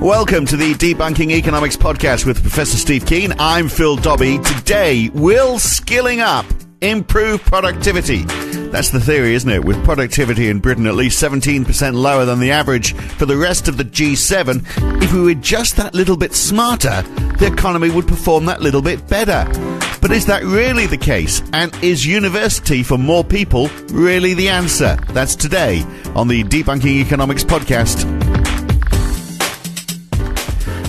Welcome to the Debunking Economics podcast with Professor Steve Keen. I'm Phil Dobbie. Today, will skilling up improve productivity? That's the theory, isn't it? With productivity in Britain at least 17% lower than the average for the rest of the G7, if we were just that little bit smarter, the economy would perform that little bit better. But is that really the case? And is university for more people really the answer? That's today on the Debunking Economics podcast.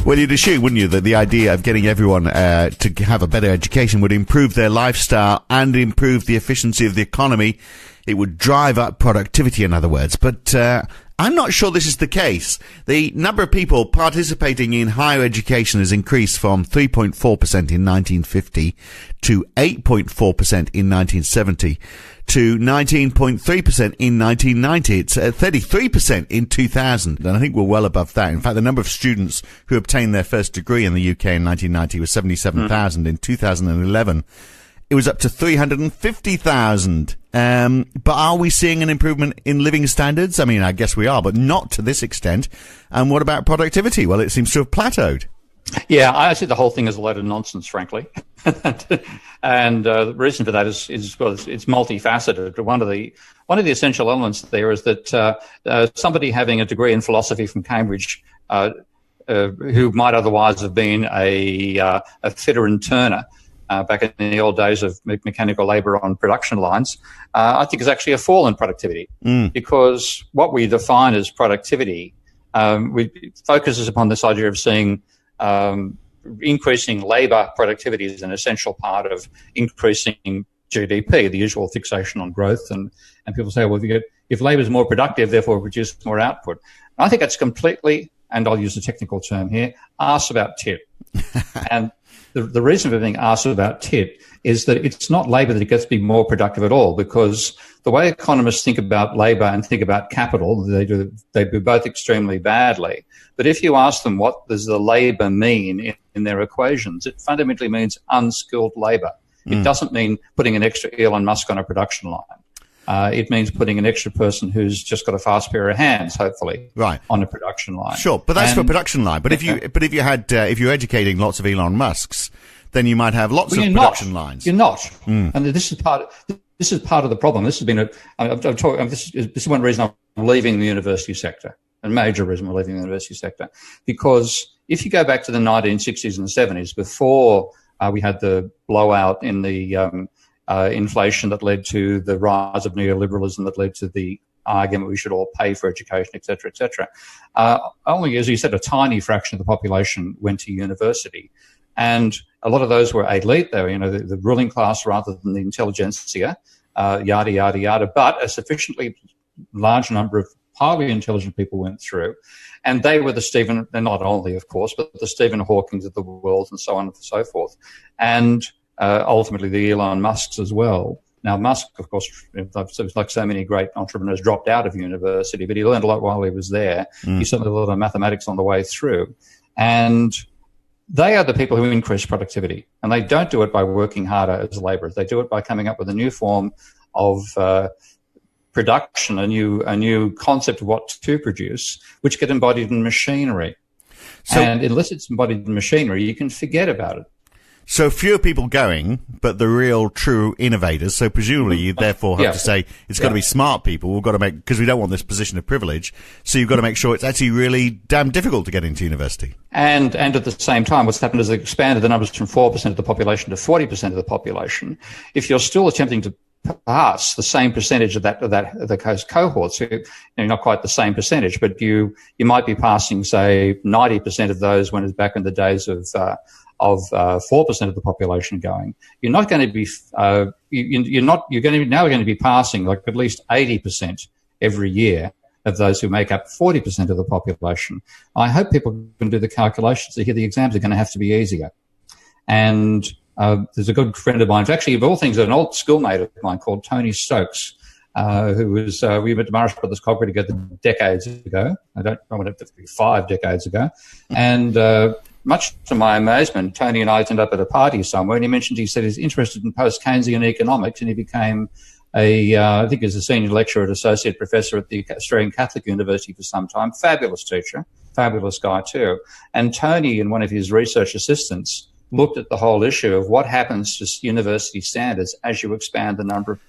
Well, you'd assume, wouldn't you, that the idea of getting everyone to have a better education would improve their lifestyle and improve the efficiency of the economy. It would drive up productivity, in other words. But I'm not sure this is the case. The number of people participating in higher education has increased from 3.4% in 1950 to 8.4% in 1970 to 19.3% in 1990. It's 33% in 2000, and I think we're well above that. In fact, the number of students who obtained their first degree in the UK in 1990 was 77,000. In 2011, it was up to 350,000. But are we seeing an improvement in living standards? I mean, I guess we are, but not to this extent. And what about productivity? Well, it seems to have plateaued. Yeah, I see the whole thing as a load of nonsense, frankly. And the reason for that is well, it's multifaceted. One of the essential elements there is that somebody having a degree in philosophy from Cambridge, who might otherwise have been a fitter and turner back in the old days of mechanical labour on production lines, I think is actually a fall in productivity, because what we define as productivity focuses upon this idea of seeing increasing labour productivity is an essential part of increasing GDP, the usual fixation on growth. And people say, well, if labour is more productive, therefore produce more output. I think that's completely, and I'll use a technical term here, arse about tit. And the reason for being asked about tit is that it's not labour that gets to be more productive at all, because the way economists think about labour and think about capital, they do both extremely badly. But if you ask them what does the labour mean in their equations, it fundamentally means unskilled labour. It doesn't mean putting an extra Elon Musk on a production line. It means putting an extra person who's just got a fast pair of hands, hopefully, right, on a production line. Sure, but that's for a production line. But if you're educating lots of Elon Musks, then you might have lots of production lines. You're not, and this is part of the problem. This has been this is one reason I'm leaving the university sector, a major reason we're leaving the university sector, because if you go back to the 1960s and 70s, before we had the blowout in the inflation that led to the rise of neoliberalism, that led to the argument we should all pay for education, et cetera, et cetera. Only, as you said, a tiny fraction of the population went to university. And a lot of those were elite. They were, the ruling class rather than the intelligentsia, yada, yada, yada. But a sufficiently large number of highly intelligent people went through. And they were they're not only, of course, but the Stephen Hawkings of the world and so on and so forth. And ultimately the Elon Musks as well. Now, Musk, of course, like so many great entrepreneurs, dropped out of university, but he learned a lot while he was there. He certainly learned a lot of mathematics on the way through. And they are the people who increase productivity. And they don't do it by working harder as labourers. They do it by coming up with a new form of production, a new concept of what to produce, which get embodied in machinery. And unless it's embodied in machinery, you can forget about it. So fewer people going, but the real true innovators. So presumably you therefore have to say it's got to be smart people. We've got to because we don't want this position of privilege. So you've got to make sure it's actually really damn difficult to get into university. And at the same time, what's happened is they've expanded the numbers from 4% of the population to 40% of the population. If you're still attempting to pass the same percentage of those cohorts, not quite the same percentage, but you might be passing, say, 90% of those when it's back in the days of 4% of the population going. You're not going to be you're going to be passing like at least 80% every year of those who make up 40% of the population. I hope people can do the calculations. The exams are going to have to be easier. And there's a good friend of mine, actually, of all things, an old schoolmate of mine called Tony Stokes, who was, we went to Morris Brothers Cochran together decades ago. I want to be 5 decades ago. And much to my amazement, Tony and I ended up at a party somewhere, and he said he's interested in post-Keynesian economics, and he became I think he was a senior lecturer and associate professor at the Australian Catholic University for some time, fabulous teacher. fabulous guy too. And Tony and one of his research assistants looked at the whole issue of what happens to university standards as you expand the number of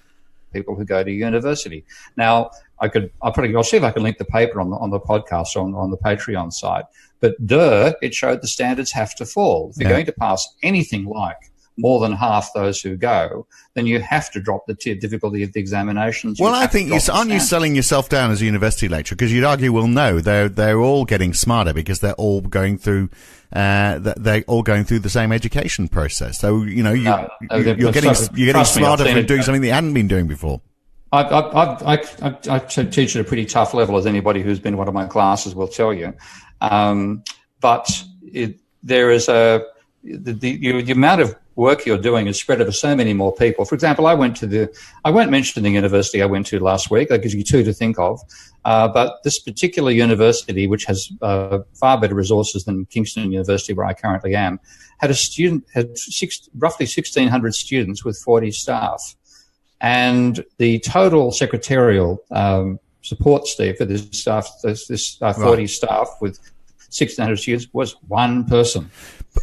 people who go to university. Now, I'll see if I can link the paper on the podcast on the Patreon site. But it showed the standards have to fall. If you're going to pass anything like more than half those who go, then you have to drop the difficulty of the examinations. Well, I think aren't you selling yourself down as a university lecturer? Because you'd argue, well, no, they're all getting smarter because they're all going through the same education process. So you're getting smarter from doing something that you hadn't been doing before. I teach at a pretty tough level, as anybody who's been in one of my classes will tell you. But there is the amount of work you're doing is spread over so many more people. For example, I won't mention the university I went to last week. That gives you two to think of. But this particular university, which has far better resources than Kingston University, where I currently am, had roughly 1,600 students with 40 staff. And the total secretarial support staff for this staff, 40 staff with 1,600 students was one person.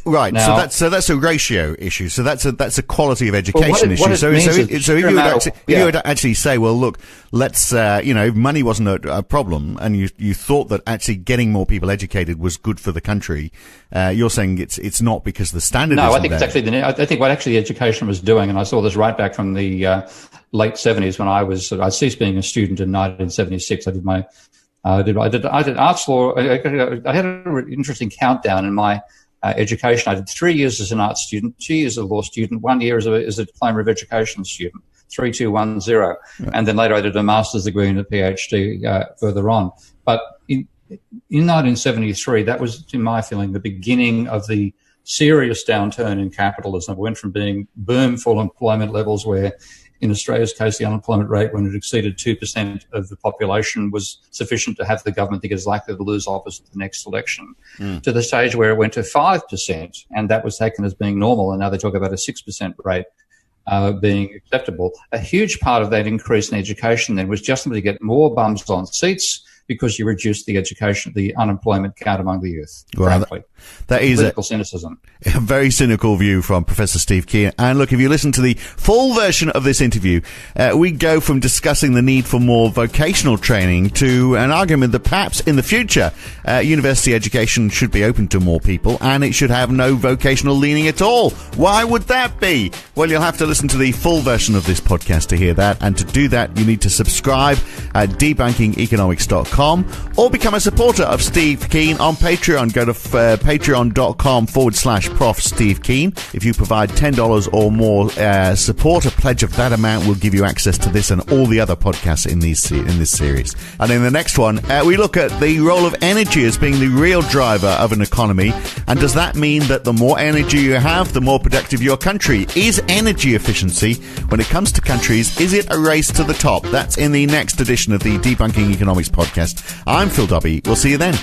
Right. Now, so that's a ratio issue. So that's a quality of education issue. If you would actually say, well, look, let's if money wasn't a problem, and you thought that actually getting more people educated was good for the country, you're saying it's not because the standard. No, isn't I think there. it's actually I think what actually education was doing, and I saw this right back from the late 70s when I ceased being a student in 1976. I did arts law. I had an interesting countdown in my education. I did 3 years as an art student, 2 years as a law student, 1 year as a diploma of education student, 3-2-1-0. Right. And then later I did a master's degree and a PhD further on. But in 1973, that was, in my feeling, the beginning of the serious downturn in capitalism. It went from being boom full employment levels where, in Australia's case, the unemployment rate, when it exceeded 2% of the population, was sufficient to have the government think it's likely to lose office at the next election, to the stage where it went to 5%, and that was taken as being normal, and now they talk about a 6% rate being acceptable. A huge part of that increase in education then was just simply to get more bums on seats, because you reduce the unemployment count among the youth. Well, that is political cynicism. A very cynical view from Professor Steve Keen. And look, if you listen to the full version of this interview, we go from discussing the need for more vocational training to an argument that perhaps in the future, university education should be open to more people and it should have no vocational leaning at all. Why would that be? Well, you'll have to listen to the full version of this podcast to hear that. And to do that, you need to subscribe at debunkingeconomics.com or become a supporter of Steve Keen on Patreon. Go to patreon.com/Prof Steve Keen. If you provide $10 or more support, a pledge of that amount will give you access to this and all the other podcasts in this series. And in the next one, we look at the role of energy as being the real driver of an economy. And does that mean that the more energy you have, the more productive your country? Is energy efficiency, when it comes to countries, is it a race to the top? That's in the next edition of the Debunking Economics podcast. I'm Phil Dobbie. We'll see you then.